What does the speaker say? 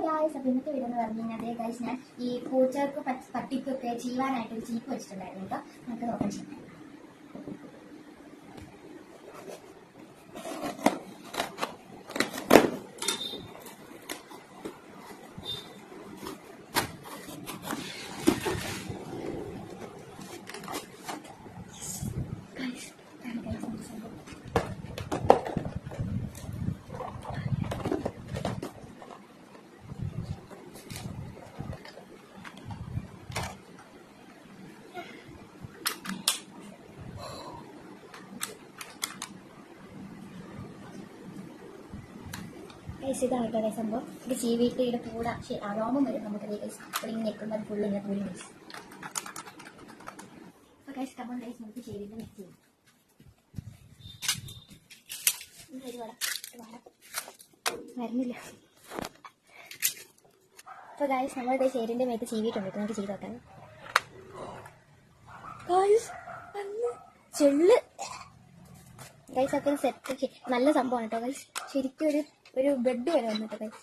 Guys, അപ്പോൾ ഇന്നത്തെ video എന്ന് പറഞ്ഞു കഴിഞ്ഞാൽ ഗായ്സ് ഞാൻ ഈ പൂച്ചകൾക്ക് പട്ടിക്കൊക്കെ ചെയ്യുവാനായിട്ട് ഒരു ചീപ്പ് വെച്ചിട്ടുണ്ടായിരുന്നു കേട്ടോ. നമുക്ക് നോക്കാൻ ചെയ്യാം. ഇതാണ് കേട്ടോ സംഭവം. ഇത് ചീവിയിട്ട് ഇതിൻ്റെ കൂടെ രോമം വരും നമുക്ക് ഇങ്ങനെ നിൽക്കുമ്പോൾ അത് ഫുള്ള് ഇങ്ങനെ കൂടി മിക്സ്. അപ്പോൾ ഗൈസ് കമ്പം ഗൈസ് നമുക്ക് ചെയ്തിട്ട് മിക്സ് ചെയ്യും. വരുന്നില്ല. അപ്പോൾ ഗൈസ് നമ്മളിത് ചേരിൻ്റെ മേത്ത് ചീവിയിട്ടുണ്ട്. നമുക്ക് ചെയ്ത് നോക്കാം. ഗൈസ് ചെള്ള് ഗൈസ് ഒക്കെ സെറ്റ് നല്ല സംഭവമാണ് കേട്ടോ ഗൈസ്. ശരിക്കും ഒരു ബെഡ് വരെ വന്നിട്ട് ഗൈസ്.